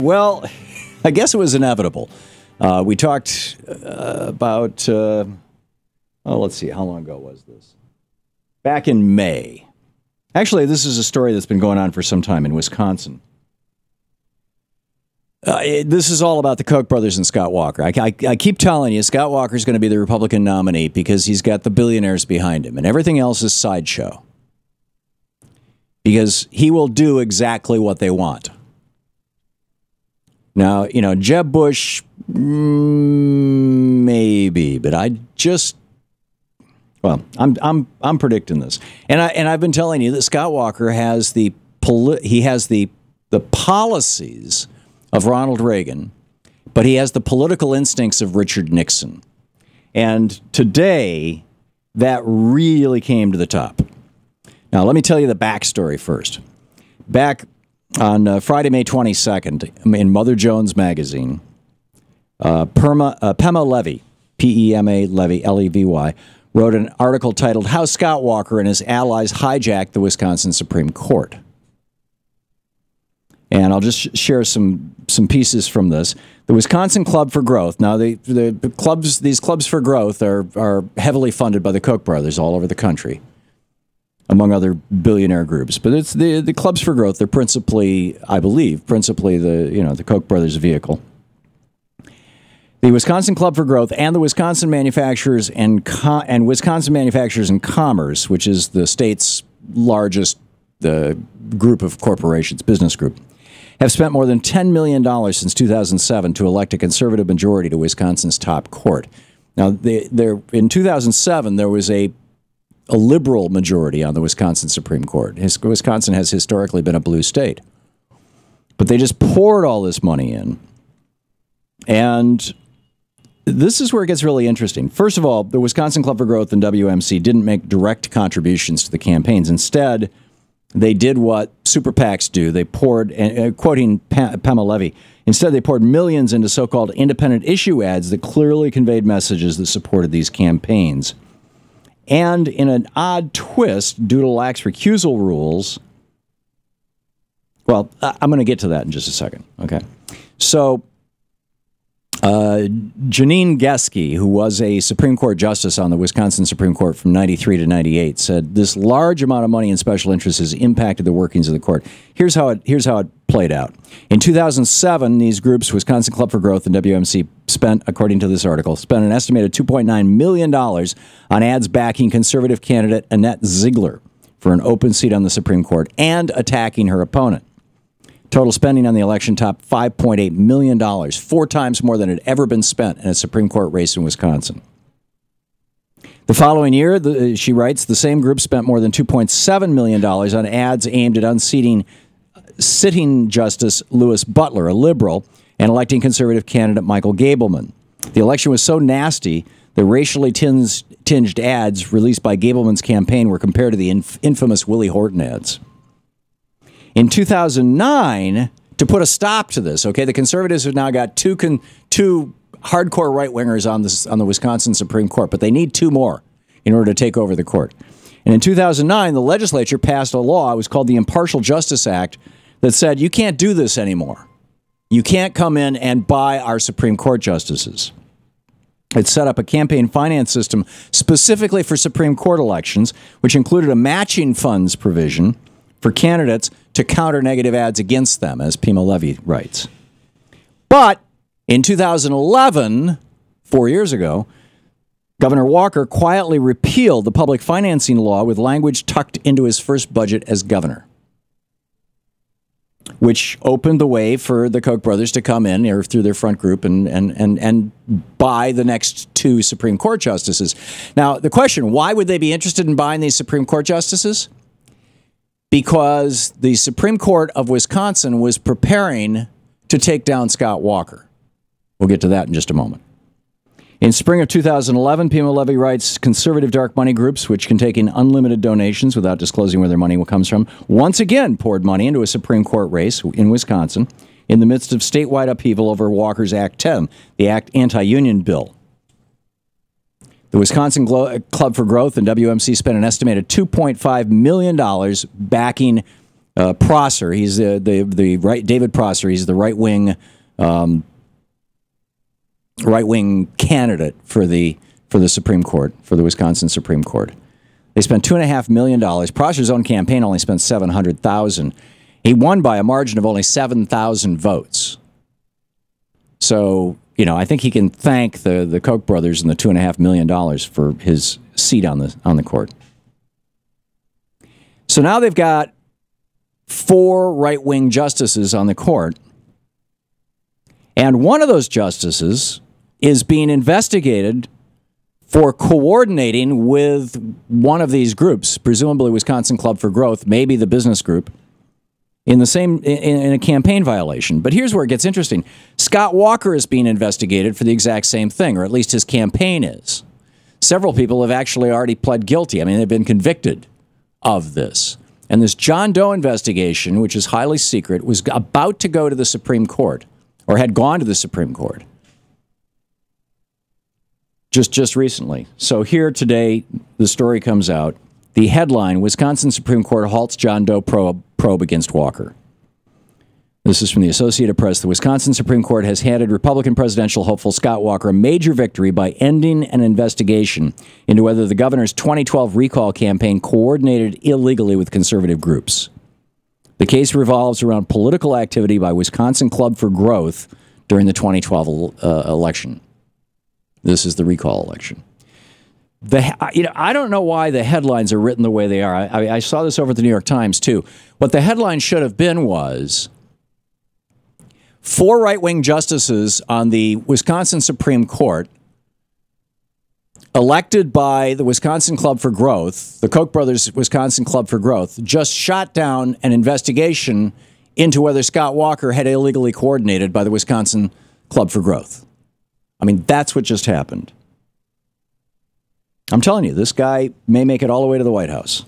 Well, I guess it was inevitable. We talked about, let's see, how long ago was this? Back in May. Actually, this is a story that's been going on for some time in Wisconsin. This is all about the Koch brothers and Scott Walker. I keep telling you, Scott Walker's going to be the Republican nominee because he's got the billionaires behind him, and everything else is sideshow. Because he will do exactly what they want. Now, you know, Jeb Bush, maybe, but I'm predicting this, and I've been telling you that Scott Walker has the policies of Ronald Reagan, but he has the political instincts of Richard Nixon. And today, that really came to the top. Now, let me tell you the backstory first. Back on Friday, May 22nd, in Mother Jones magazine, Pema Levy, P-E-M-A Levy, L-E-V-Y, wrote an article titled, "How Scott Walker and His Allies Hijacked the Wisconsin Supreme Court." And I'll just share some pieces from this. The Wisconsin Club for Growth. Now, these clubs for growth are heavily funded by the Koch brothers all over the country, among other billionaire groups. But it's the clubs for growth. They're principally, I believe, the Koch brothers' vehicle. The Wisconsin Club for Growth and the Wisconsin Manufacturers and Wisconsin Manufacturers and Commerce, which is the state's largest group of corporations, business group, have spent more than $10 million since 2007 to elect a conservative majority to Wisconsin's top court. Now, in 2007, there was a liberal majority on the Wisconsin Supreme Court. Wisconsin has historically been a blue state. But they just poured all this money in. And this is where it gets really interesting. First of all, the Wisconsin Club for Growth and WMC didn't make direct contributions to the campaigns. Instead, they did what super PACs do. They poured, quoting Pema Levy, instead they poured millions into so-called independent issue ads that clearly conveyed messages that supported these campaigns. And in an odd twist, due to lax recusal rules, well, I'm going to get to that in just a second. Okay. So, Janine Geske, who was a Supreme Court justice on the Wisconsin Supreme Court from 93 to 98, said this large amount of money in special interests has impacted the workings of the court. Here's how it played out. In 2007, these groups, Wisconsin Club for Growth and WMC, spent, according to this article, an estimated $2.9 million on ads backing conservative candidate Annette Ziegler for an open seat on the Supreme Court and attacking her opponent. Total spending on the election topped $5.8 million, 4 times more than had ever been spent in a Supreme Court race in Wisconsin. The following year, she writes, the same group spent more than $2.7 million on ads aimed at unseating sitting Justice Louis Butler, a liberal, and electing conservative candidate Michael Gableman. The election was so nasty, the racially tinged ads released by Gableman's campaign were compared to the infamous Willie Horton ads. In 2009, to put a stop to this, okay, the conservatives have now got two hardcore right-wingers on the Wisconsin Supreme Court, but they need 2 more in order to take over the court. And in 2009, the legislature passed a law. It was called the Impartial Justice Act that said you can't do this anymore. You can't come in and buy our Supreme Court justices. It set up a campaign finance system specifically for Supreme Court elections, which included a matching funds provision for candidates to counter negative ads against them, as Pema Levy writes. But in 2011, 4 years ago, Governor Walker quietly repealed the public financing law with language tucked into his first budget as governor, which opened the way for the Koch brothers to come in or through their front group and buy the next 2 Supreme Court justices. Now, the question, why would they be interested in buying these Supreme Court justices? Because the Supreme Court of Wisconsin was preparing to take down Scott Walker. We'll get to that in just a moment. In spring of 2011, Pema Levy writes, conservative dark money groups, which can take in unlimited donations without disclosing where their money comes from, once again poured money into a Supreme Court race in Wisconsin in the midst of statewide upheaval over Walker's Act 10, the anti-union bill. The Wisconsin Club for Growth and WMC spent an estimated $2.5 million backing Prosser, he's the right David Prosser. He's the right wing candidate for the Supreme Court, for the Wisconsin Supreme Court. They spent $2.5 million. Prosser's own campaign only spent $700,000. He won by a margin of only 7,000 votes. So, I think he can thank the Koch brothers and the $2.5 million for his seat on the court. So now they've got 4 right-wing justices on the court, and one of those justices is being investigated for coordinating with one of these groups, presumably Wisconsin Club for Growth, maybe the business group, in a campaign violation. But here's where it gets interesting. Scott Walker is being investigated for the exact same thing, or at least his campaign is. Several people have actually already pled guilty. I mean, they've been convicted of this. And this John Doe investigation, which is highly secret, was about to go to the Supreme Court, or had gone to the Supreme Court just recently. So here today, the story comes out. The headline, Wisconsin Supreme Court halts John Doe probe against Walker. This is from the Associated Press. The Wisconsin Supreme Court has handed Republican presidential hopeful Scott Walker a major victory by ending an investigation into whether the governor's 2012 recall campaign coordinated illegally with conservative groups. The case revolves around political activity by Wisconsin Club for Growth during the 2012 election. This is the recall election. I don't know why the headlines are written the way they are. I saw this over at the New York Times, too. What the headline should have been was 4 right-wing justices on the Wisconsin Supreme Court, elected by the Wisconsin Club for Growth, the Koch Brothers Wisconsin Club for Growth, just shot down an investigation into whether Scott Walker had illegally coordinated by the Wisconsin Club for Growth. I mean, that's what just happened. I'm telling you, this guy may make it all the way to the White House.